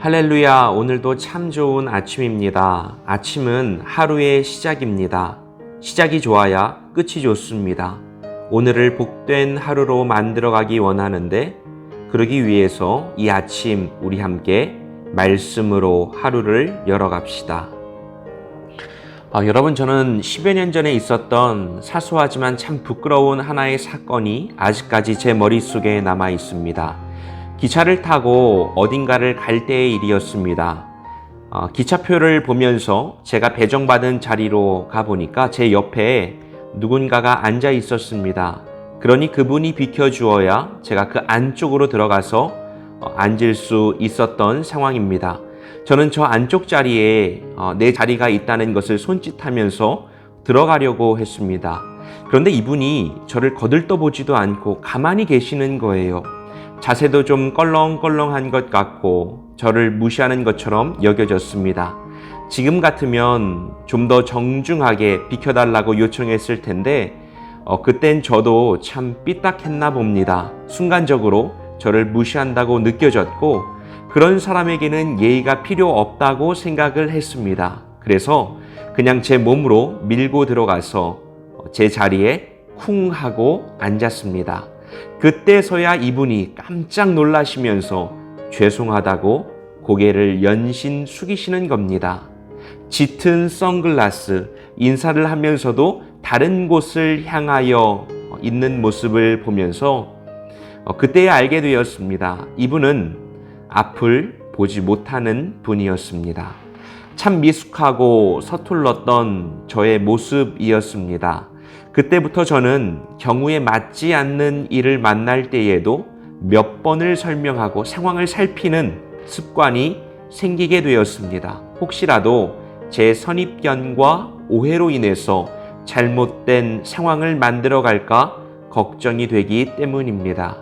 할렐루야, 오늘도 참 좋은 아침입니다. 아침은 하루의 시작입니다. 시작이 좋아야 끝이 좋습니다. 오늘을 복된 하루로 만들어가기 원하는데 그러기 위해서 이 아침 우리 함께 말씀으로 하루를 열어갑시다. 여러분, 저는 10여 년 전에 있었던 사소하지만 참 부끄러운 하나의 사건이 아직까지 제 머릿속에 남아 있습니다. 기차를 타고 어딘가를 갈 때의 일이었습니다. 기차표를 보면서 제가 배정받은 자리로 가보니까 제 옆에 누군가가 앉아 있었습니다. 그러니 그분이 비켜주어야 제가 그 안쪽으로 들어가서 앉을 수 있었던 상황입니다. 저는 저 안쪽 자리에 내 자리가 있다는 것을 손짓하면서 들어가려고 했습니다. 그런데 이분이 저를 거들떠보지도 않고 가만히 계시는 거예요. 자세도 좀 껄렁껄렁한 것 같고 저를 무시하는 것처럼 여겨졌습니다. 지금 같으면 좀 더 정중하게 비켜달라고 요청했을 텐데 그땐 저도 참 삐딱했나 봅니다. 순간적으로 저를 무시한다고 느껴졌고 그런 사람에게는 예의가 필요 없다고 생각을 했습니다. 그래서 그냥 제 몸으로 밀고 들어가서 제 자리에 쿵 하고 앉았습니다. 그때서야 이분이 깜짝 놀라시면서 죄송하다고 고개를 연신 숙이시는 겁니다. 짙은 선글라스, 인사를 하면서도 다른 곳을 향하여 있는 모습을 보면서 그때야 알게 되었습니다. 이분은 앞을 보지 못하는 분이었습니다. 참 미숙하고 서툴렀던 저의 모습이었습니다. 그때부터 저는 경우에 맞지 않는 일을 만날 때에도 몇 번을 설명하고 상황을 살피는 습관이 생기게 되었습니다. 혹시라도 제 선입견과 오해로 인해서 잘못된 상황을 만들어갈까 걱정이 되기 때문입니다.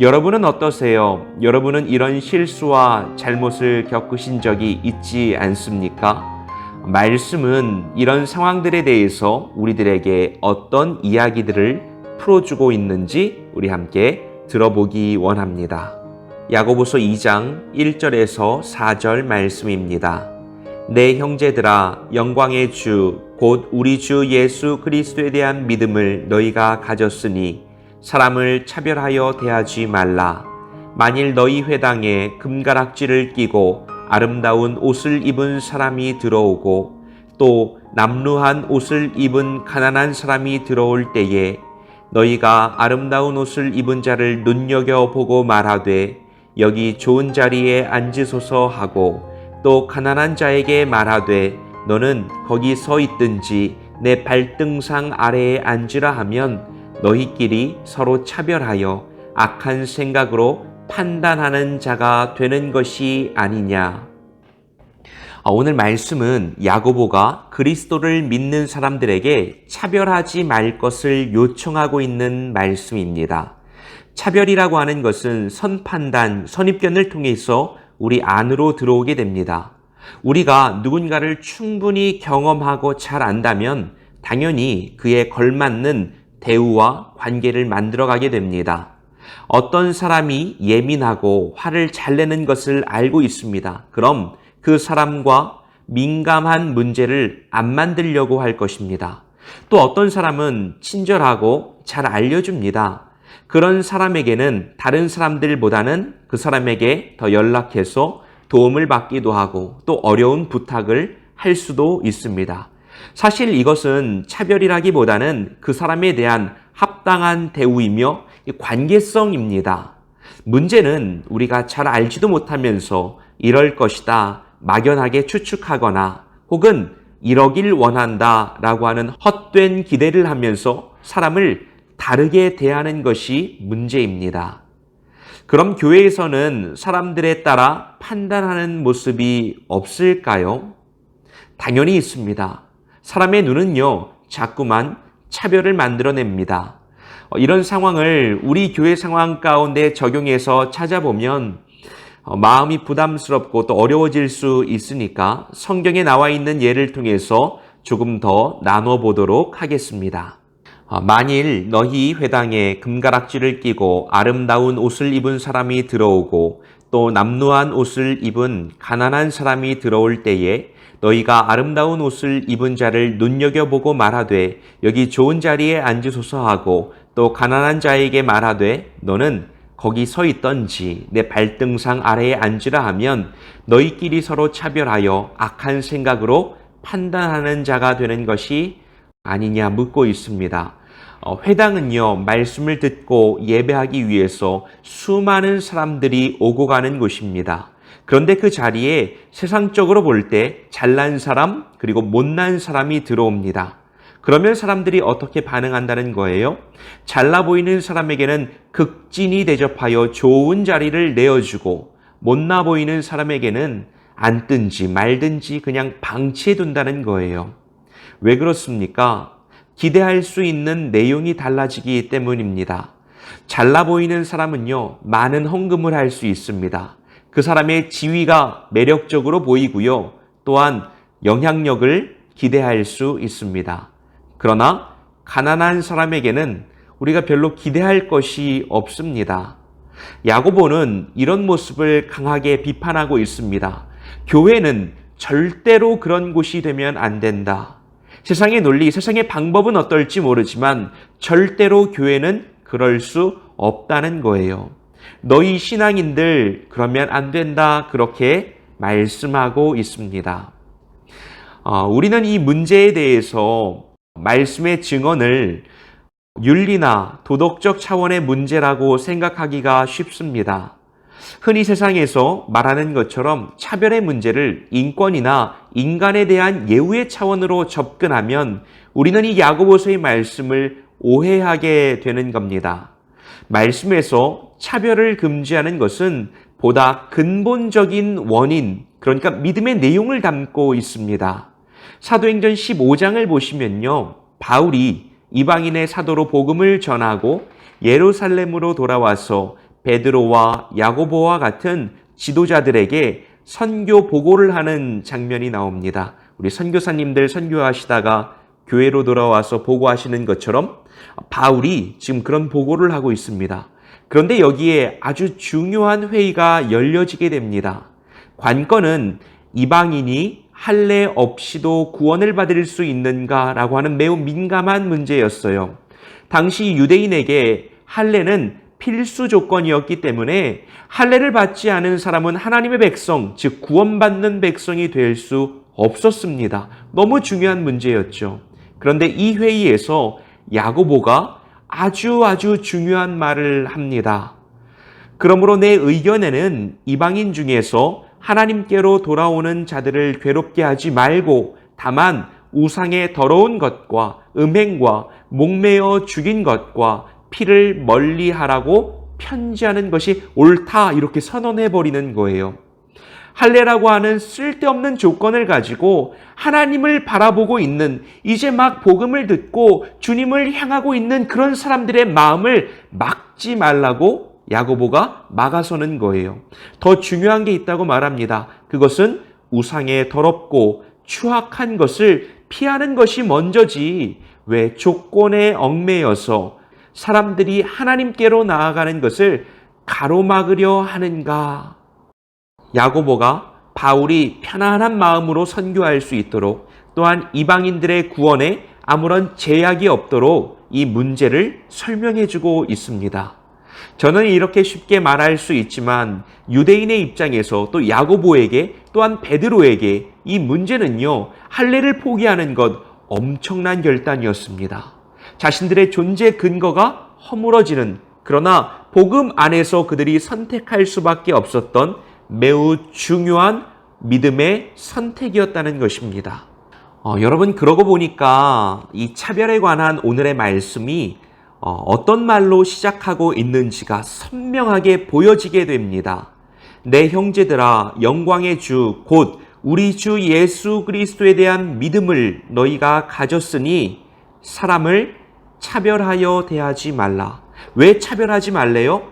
여러분은 어떠세요? 여러분은 이런 실수와 잘못을 겪으신 적이 있지 않습니까? 말씀은 이런 상황들에 대해서 우리들에게 어떤 이야기들을 풀어주고 있는지 우리 함께 들어보기 원합니다. 야고보서 2장 1절에서 4절 말씀입니다. 내 형제들아, 영광의 주 곧 우리 주 예수 그리스도에 대한 믿음을 너희가 가졌으니 사람을 차별하여 대하지 말라. 만일 너희 회당에 금가락지를 끼고 아름다운 옷을 입은 사람이 들어오고 또 남루한 옷을 입은 가난한 사람이 들어올 때에 너희가 아름다운 옷을 입은 자를 눈여겨보고 말하되 여기 좋은 자리에 앉으소서 하고 또 가난한 자에게 말하되 너는 거기 서 있든지 내 발등상 아래에 앉으라 하면 너희끼리 서로 차별하여 악한 생각으로 판단하는 자가 되는 것이 아니냐. 오늘 말씀은 야고보가 그리스도를 믿는 사람들에게 차별하지 말 것을 요청하고 있는 말씀입니다. 차별이라고 하는 것은 선판단, 선입견을 통해서 우리 안으로 들어오게 됩니다. 우리가 누군가를 충분히 경험하고 잘 안다면 당연히 그에 걸맞는 대우와 관계를 만들어가게 됩니다. 어떤 사람이 예민하고 화를 잘 내는 것을 알고 있습니다. 그럼 그 사람과 민감한 문제를 안 만들려고 할 것입니다. 또 어떤 사람은 친절하고 잘 알려줍니다. 그런 사람에게는 다른 사람들보다는 그 사람에게 더 연락해서 도움을 받기도 하고 또 어려운 부탁을 할 수도 있습니다. 사실 이것은 차별이라기보다는 그 사람에 대한 합당한 대우이며 관계성입니다. 문제는 우리가 잘 알지도 못하면서 이럴 것이다 막연하게 추측하거나 혹은 이러길 원한다 라고 하는 헛된 기대를 하면서 사람을 다르게 대하는 것이 문제입니다. 그럼 교회에서는 사람들에 따라 판단하는 모습이 없을까요? 당연히 있습니다. 사람의 눈은요, 자꾸만 차별을 만들어냅니다. 이런 상황을 우리 교회 상황 가운데 적용해서 찾아보면 마음이 부담스럽고 또 어려워질 수 있으니까 성경에 나와 있는 예를 통해서 조금 더 나눠보도록 하겠습니다. 만일 너희 회당에 금가락지를 끼고 아름다운 옷을 입은 사람이 들어오고 또 남루한 옷을 입은 가난한 사람이 들어올 때에 너희가 아름다운 옷을 입은 자를 눈여겨보고 말하되 여기 좋은 자리에 앉으소서 하고 또 가난한 자에게 말하되 너는 거기 서 있던지 내 발등상 아래에 앉으라 하면 너희끼리 서로 차별하여 악한 생각으로 판단하는 자가 되는 것이 아니냐 묻고 있습니다. 회당은요, 말씀을 듣고 예배하기 위해서 수많은 사람들이 오고 가는 곳입니다. 그런데 그 자리에 세상적으로 볼 때 잘난 사람 그리고 못난 사람이 들어옵니다. 그러면 사람들이 어떻게 반응한다는 거예요? 잘나 보이는 사람에게는 극진히 대접하여 좋은 자리를 내어주고 못나 보이는 사람에게는 앉든지 말든지 그냥 방치해 둔다는 거예요. 왜 그렇습니까? 기대할 수 있는 내용이 달라지기 때문입니다. 잘나 보이는 사람은요, 많은 헌금을 할 수 있습니다. 그 사람의 지위가 매력적으로 보이고요. 또한 영향력을 기대할 수 있습니다. 그러나 가난한 사람에게는 우리가 별로 기대할 것이 없습니다. 야고보는 이런 모습을 강하게 비판하고 있습니다. 교회는 절대로 그런 곳이 되면 안 된다. 세상의 논리, 세상의 방법은 어떨지 모르지만 절대로 교회는 그럴 수 없다는 거예요. 너희 신앙인들 그러면 안 된다 그렇게 말씀하고 있습니다. 우리는 이 문제에 대해서 말씀의 증언을 윤리나 도덕적 차원의 문제라고 생각하기가 쉽습니다. 흔히 세상에서 말하는 것처럼 차별의 문제를 인권이나 인간에 대한 예우의 차원으로 접근하면 우리는 이 야고보서의 말씀을 오해하게 되는 겁니다. 말씀에서 차별을 금지하는 것은 보다 근본적인 원인, 그러니까 믿음의 내용을 담고 있습니다. 사도행전 15장을 보시면요, 바울이 이방인의 사도로 복음을 전하고 예루살렘으로 돌아와서 베드로와 야고보와 같은 지도자들에게 선교 보고를 하는 장면이 나옵니다. 우리 선교사님들 선교하시다가 교회로 돌아와서 보고하시는 것처럼 바울이 지금 그런 보고를 하고 있습니다. 그런데 여기에 아주 중요한 회의가 열려지게 됩니다. 관건은 이방인이 할례 없이도 구원을 받을 수 있는가라고 하는 매우 민감한 문제였어요. 당시 유대인에게 할례는 필수 조건이었기 때문에 할례를 받지 않은 사람은 하나님의 백성, 즉 구원받는 백성이 될 수 없었습니다. 너무 중요한 문제였죠. 그런데 이 회의에서 야고보가 아주 중요한 말을 합니다. 그러므로 내 의견에는 이방인 중에서 하나님께로 돌아오는 자들을 괴롭게 하지 말고 다만 우상의 더러운 것과 음행과 목매어 죽인 것과 피를 멀리하라고 편지하는 것이 옳다 이렇게 선언해버리는 거예요. 할례라고 하는 쓸데없는 조건을 가지고 하나님을 바라보고 있는, 이제 막 복음을 듣고 주님을 향하고 있는 그런 사람들의 마음을 막지 말라고 야고보가 막아서는 거예요. 더 중요한 게 있다고 말합니다. 그것은 우상에 더럽고 추악한 것을 피하는 것이 먼저지 왜 조건에 얽매여서 사람들이 하나님께로 나아가는 것을 가로막으려 하는가? 야고보가 바울이 편안한 마음으로 선교할 수 있도록, 또한 이방인들의 구원에 아무런 제약이 없도록 이 문제를 설명해주고 있습니다. 저는 이렇게 쉽게 말할 수 있지만 유대인의 입장에서 또 야고보에게 또한 베드로에게 이 문제는요, 할례를 포기하는 것 엄청난 결단이었습니다. 자신들의 존재 근거가 허물어지는, 그러나 복음 안에서 그들이 선택할 수밖에 없었던 매우 중요한 믿음의 선택이었다는 것입니다. 여러분, 그러고 보니까 이 차별에 관한 오늘의 말씀이 어떤 말로 시작하고 있는지가 선명하게 보여지게 됩니다. 내 형제들아, 영광의 주 곧 우리 주 예수 그리스도에 대한 믿음을 너희가 가졌으니 사람을 차별하여 대하지 말라. 왜 차별하지 말래요?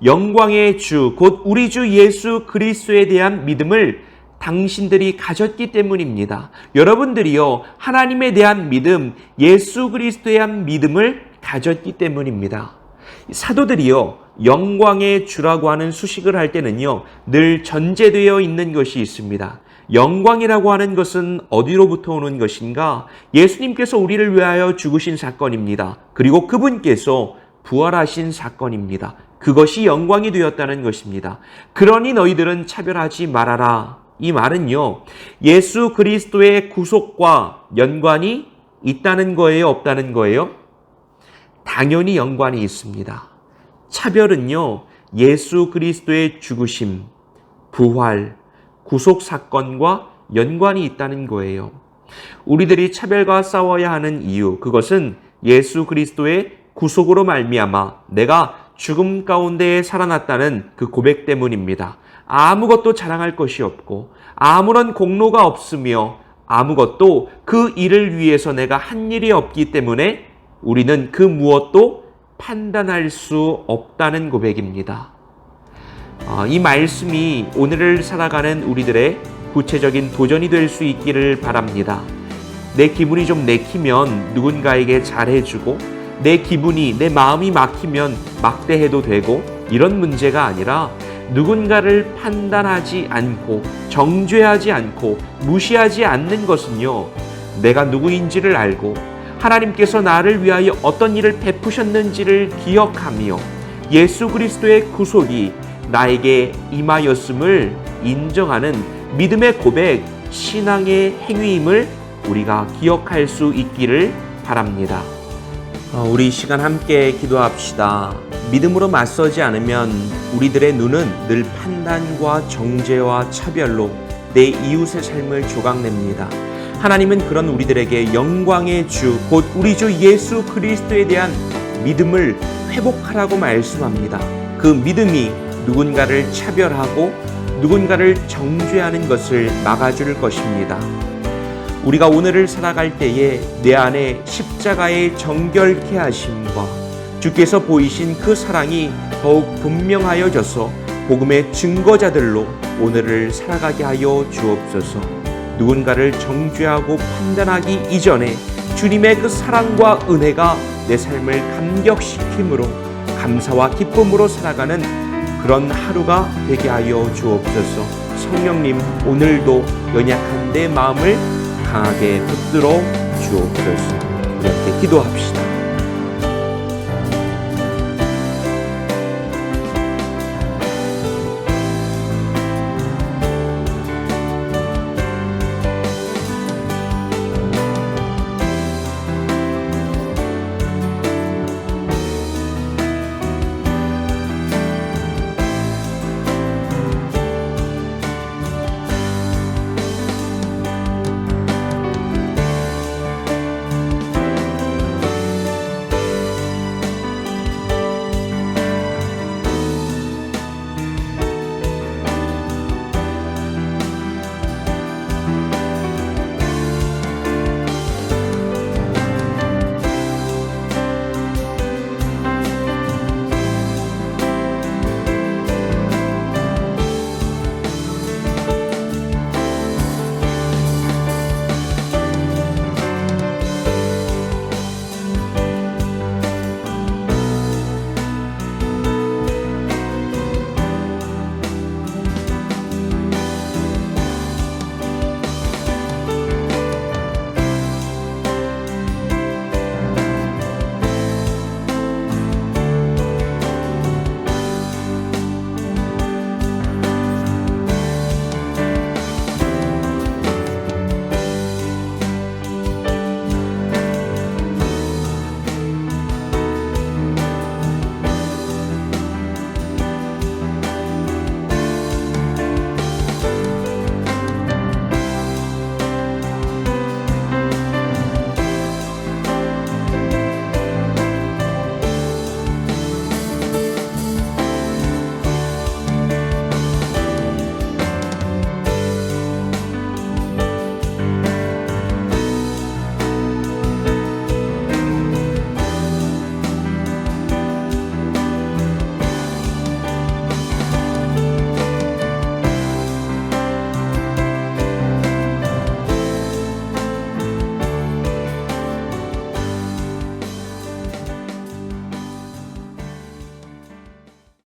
영광의 주 곧 우리 주 예수 그리스도에 대한 믿음을 당신들이 가졌기 때문입니다. 여러분들이요, 하나님에 대한 믿음, 예수 그리스도에 대한 믿음을 가졌기 때문입니다. 사도들이요, 영광의 주라고 하는 수식을 할 때는요, 늘 전제되어 있는 것이 있습니다. 영광이라고 하는 것은 어디로부터 오는 것인가? 예수님께서 우리를 위하여 죽으신 사건입니다. 그리고 그분께서 부활하신 사건입니다. 그것이 영광이 되었다는 것입니다. 그러니 너희들은 차별하지 말아라. 이 말은요, 예수 그리스도의 구속과 연관이 있다는 거예요, 없다는 거예요? 당연히 연관이 있습니다. 차별은요, 예수 그리스도의 죽으심, 부활, 구속 사건과 연관이 있다는 거예요. 우리들이 차별과 싸워야 하는 이유, 그것은 예수 그리스도의 구속으로 말미암아 내가 죽음 가운데에 살아났다는 그 고백 때문입니다. 아무것도 자랑할 것이 없고 아무런 공로가 없으며 아무것도 그 일을 위해서 내가 한 일이 없기 때문에 우리는 그 무엇도 판단할 수 없다는 고백입니다. 이 말씀이 오늘을 살아가는 우리들의 구체적인 도전이 될 수 있기를 바랍니다. 내 기분이 좀 내키면 누군가에게 잘해주고 내 기분이, 내 마음이 막히면 막대해도 되고 이런 문제가 아니라 누군가를 판단하지 않고 정죄하지 않고 무시하지 않는 것은요, 내가 누구인지를 알고 하나님께서 나를 위하여 어떤 일을 베푸셨는지를 기억하며 예수 그리스도의 구속이 나에게 임하였음을 인정하는 믿음의 고백, 신앙의 행위임을 우리가 기억할 수 있기를 바랍니다. 우리 이 시간 함께 기도합시다. 믿음으로 맞서지 않으면 우리들의 눈은 늘 판단과 정죄와 차별로 내 이웃의 삶을 조각냅니다. 하나님은 그런 우리들에게 영광의 주, 곧 우리 주 예수 그리스도에 대한 믿음을 회복하라고 말씀합니다. 그 믿음이 누군가를 차별하고 누군가를 정죄하는 것을 막아줄 것입니다. 우리가 오늘을 살아갈 때에 내 안에 십자가의 정결케 하심과 주께서 보이신 그 사랑이 더욱 분명하여져서 복음의 증거자들로 오늘을 살아가게 하여 주옵소서. 누군가를 정죄하고 판단하기 이전에 주님의 그 사랑과 은혜가 내 삶을 감격시킴으로 감사와 기쁨으로 살아가는 그런 하루가 되게 하여 주옵소서. 성령님, 오늘도 연약한 내 마음을 강하게 붙들어 주옵소서. 우리 함께 기도합시다.